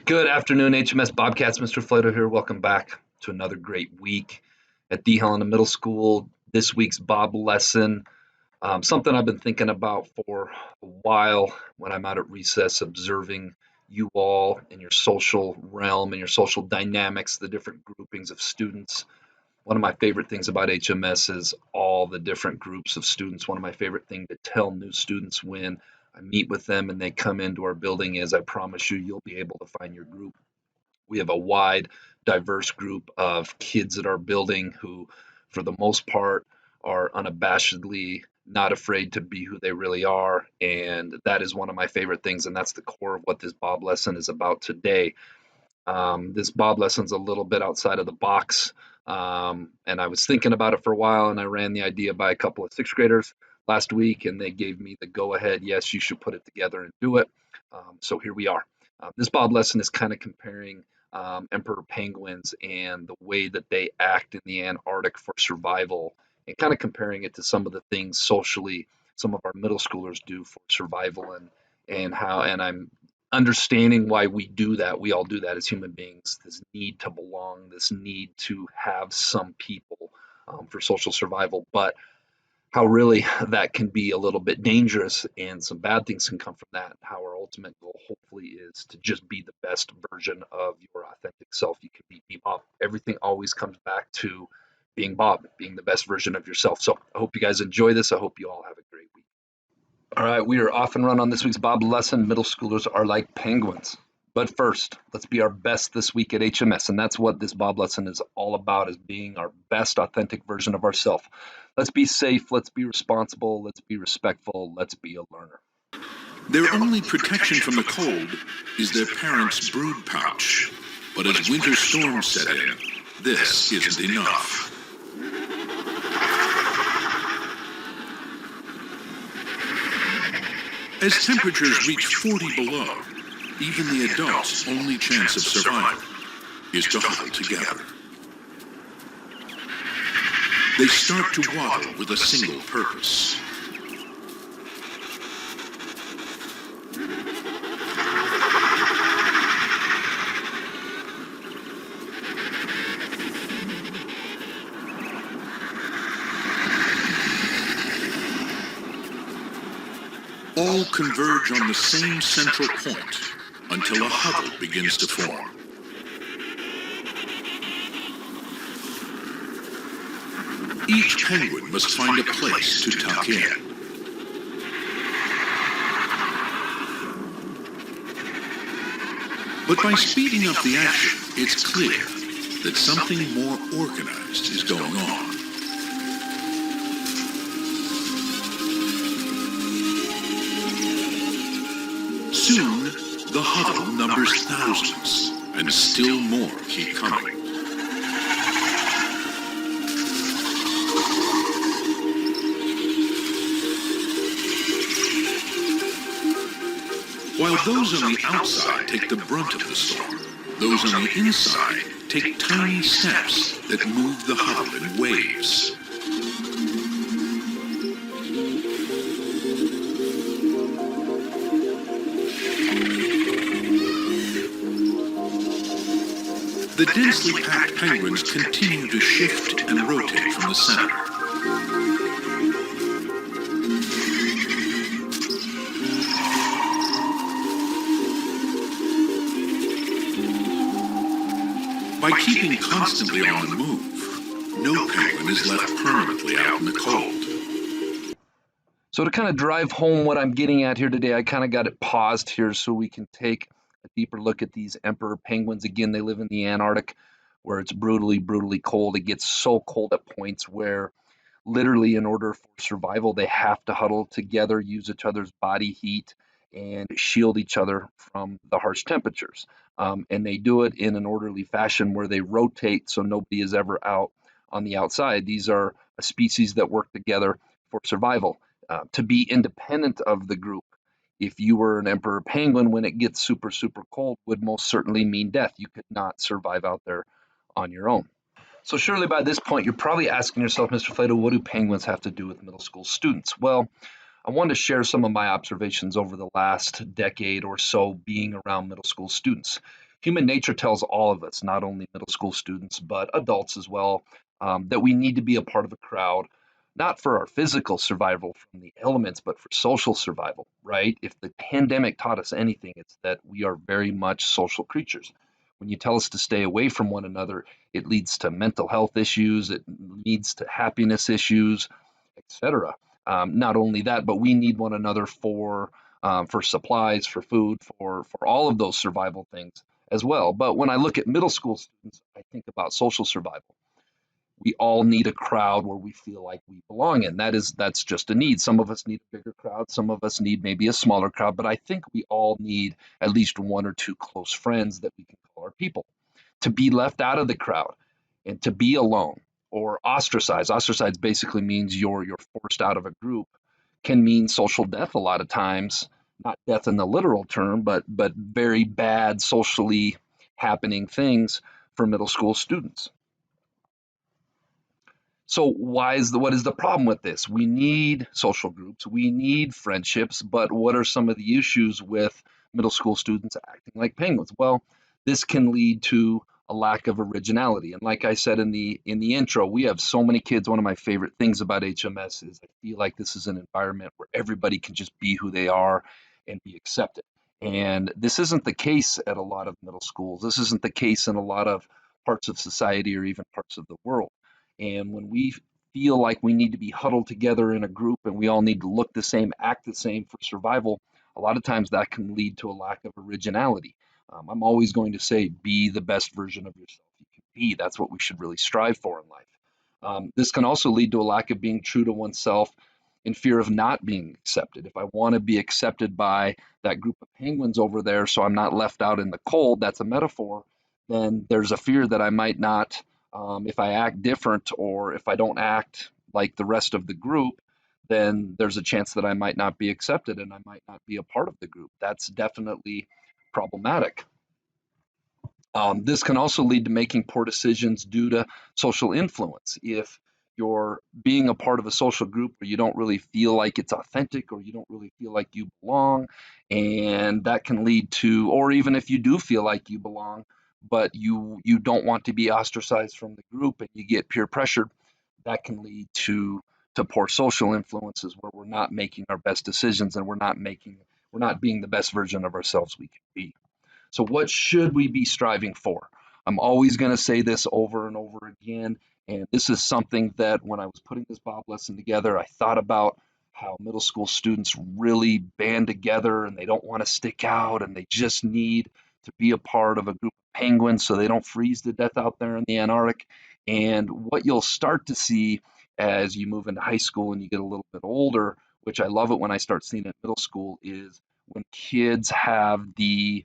Good afternoon, HMS Bobcats. Mr. Flato here. Welcome back to another great week at D. Helena Middle School. This week's Bob lesson, something I've been thinking about for a while when I'm out at recess, observing you all in your social realm and your social dynamics, the different groupings of students. One of my favorite things about HMS is all the different groups of students. One of my favorite things to tell new students when I meet with them and they come into our building is I promise you, you'll be able to find your group. We have a wide, diverse group of kids at our building who, for the most part, are unabashedly not afraid to be who they really are. And that is one of my favorite things. And that's the core of what this Bob lesson is about today. This Bob lesson's a little bit outside of the box. And I was thinking about it for a while, and I ran the idea by a couple of sixth graders last week, and they gave me the go ahead. Yes, you should put it together and do it. So here we are. This Bob lesson is kind of comparing emperor penguins and the way that they act in the Antarctic for survival, and kind of comparing it to some of the things socially some of our middle schoolers do for survival and I'm understanding why we do that. We all do that as human beings. This need to belong, this need to have some people for social survival, but how really that can be a little bit dangerous and some bad things can come from that. How our ultimate goal hopefully is to just be the best version of your authentic self you can be Bob. Everything always comes back to being Bob, being the best version of yourself. So I hope you guys enjoy this. I hope you all have a great week. All right, we are off and run on this week's Bob lesson. Middle schoolers are like penguins. But first, let's be our best this week at HMS. And that's what this Bob lesson is all about, is being our best authentic version of ourselves. Let's be safe, let's be responsible, let's be respectful, let's be a learner. Their only protection from the cold is their parents' brood pouch. But as winter storms set in, this isn't enough. As temperatures reach 40 below, even the adults' only chance of survival is to huddle together. They start to waddle with a single purpose. All converge on the same central point until a huddle begins to form. Each penguin must find a place to tuck in. But by speeding up the action, it's clear that something more organized is going on. Soon, the huddle numbers thousands, and still more keep coming. While those on the outside take the brunt of the storm, those on the inside take tiny steps that move the huddle in waves. The densely packed penguins continue to shift and rotate from the center. By keeping constantly on the move, no penguin is left permanently out in the cold. So to kind of drive home what I'm getting at here today, I kind of got it paused here so we can take a deeper look at these emperor penguins. Again, they live in the Antarctic where it's brutally, brutally cold. It gets so cold at points where literally in order for survival, they have to huddle together, use each other's body heat, and shield each other from the harsh temperatures. And they do it in an orderly fashion where they rotate so nobody is ever out on the outside. These are a species that work together for survival. To be independent of the group, if you were an emperor penguin, when it gets super, super cold, would most certainly mean death. You could not survive out there on your own. So surely by this point, you're probably asking yourself, Mr. Flato, what do penguins have to do with middle school students? Well, I wanted to share some of my observations over the last decade or so being around middle school students. Human nature tells all of us, not only middle school students, but adults as well, that we need to be a part of a crowd, not for our physical survival from the elements, but for social survival, right? If the pandemic taught us anything, it's that we are very much social creatures. When you tell us to stay away from one another, it leads to mental health issues, it leads to happiness issues, etc. Not only that, but we need one another for supplies, for food, for all of those survival things as well. But when I look at middle school students, I think about social survival. We all need a crowd where we feel like we belong in. That's just a need. Some of us need a bigger crowd, some of us need maybe a smaller crowd, but I think we all need at least one or two close friends that we can call our people. To be left out of the crowd and to be alone or ostracized. Ostracized basically means you're forced out of a group, can mean social death a lot of times, not death in the literal term, but very bad socially happening things for middle school students. So what is the problem with this? We need social groups, we need friendships, but what are some of the issues with middle school students acting like penguins? Well, this can lead to a lack of originality. And like I said in the intro, we have so many kids. One of my favorite things about HMS is I feel like this is an environment where everybody can just be who they are and be accepted. And this isn't the case at a lot of middle schools. This isn't the case in a lot of parts of society or even parts of the world. And when we feel like we need to be huddled together in a group and we all need to look the same, act the same for survival, a lot of times that can lead to a lack of originality. I'm always going to say, be the best version of yourself you can be. That's what we should really strive for in life. This can also lead to a lack of being true to oneself in fear of not being accepted. If I want to be accepted by that group of penguins over there so I'm not left out in the cold, that's a metaphor, then there's a fear that I might not, if I act different or if I don't act like the rest of the group, then there's a chance that I might not be accepted and I might not be a part of the group. That's definitely problematic. This can also lead to making poor decisions due to social influence. If you're being a part of a social group where you don't really feel like it's authentic or you don't really feel like you belong, and that can lead to, or even if you do feel like you belong, but you don't want to be ostracized from the group and you get peer pressured, that can lead to poor social influences where we're not making our best decisions and we're not being the best version of ourselves we can be. So, what should we be striving for? I'm always going to say this over and over again. And this is something that when I was putting this Bob lesson together, I thought about how middle school students really band together and they don't want to stick out and they just need to be a part of a group of penguins so they don't freeze to death out there in the Antarctic. And what you'll start to see as you move into high school and you get a little bit older, which I love it when I start seeing it in middle school, is when kids have the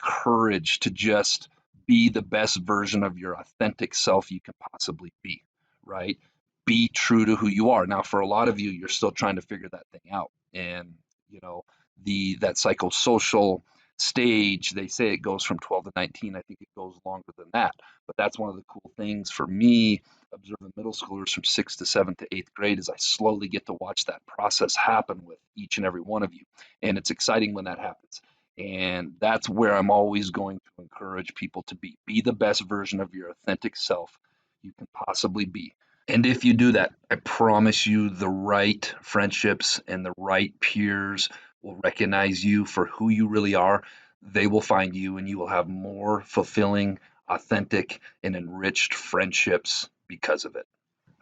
courage to just be the best version of your authentic self you can possibly be, right? Be true to who you are. Now, for a lot of you, you're still trying to figure that thing out. And, you know, that psychosocial stage, they say it goes from 12 to 19. I think it goes longer than that. But that's one of the cool things for me, observing middle schoolers from 6th to 7th to 8th grade, is I slowly get to watch that process happen with each and every one of you. And it's exciting when that happens. And that's where I'm always going to encourage people to be. Be the best version of your authentic self you can possibly be. And if you do that, I promise you the right friendships and the right peers will recognize you for who you really are. They will find you, and you will have more fulfilling, authentic, and enriched friendships because of it.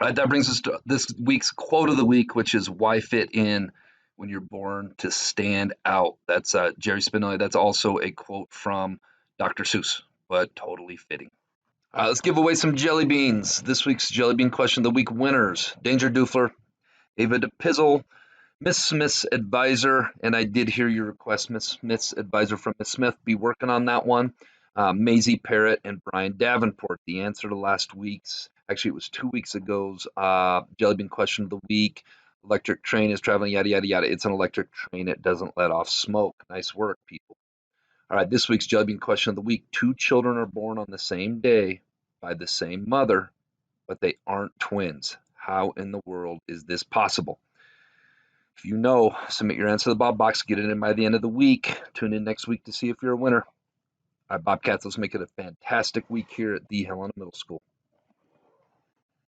All right, that brings us to this week's quote of the week, which is "Why fit in when you're born to stand out?" That's Jerry Spinelli. That's also a quote from Dr. Seuss, but totally fitting. Let's give away some jelly beans. This week's jelly bean question of the week winners: Danger Dufler, Ava DePizzle, Miss Smith's advisor, and I did hear your request, Miss Smith's advisor from Miss Smith. Be working on that one. Maisie Parrott and Brian Davenport. The answer to last week's, actually, it was 2 weeks ago's Jelly Bean question of the week. Electric train is traveling, yada, yada, yada. It's an electric train. It doesn't let off smoke. Nice work, people. All right, this week's Jelly Bean question of the week. Two children are born on the same day by the same mother, but they aren't twins. How in the world is this possible? If you know, submit your answer to the Bob Box. Get it in by the end of the week. Tune in next week to see if you're a winner. All right, Bobcats, let's make it a fantastic week here at the Helena Middle School.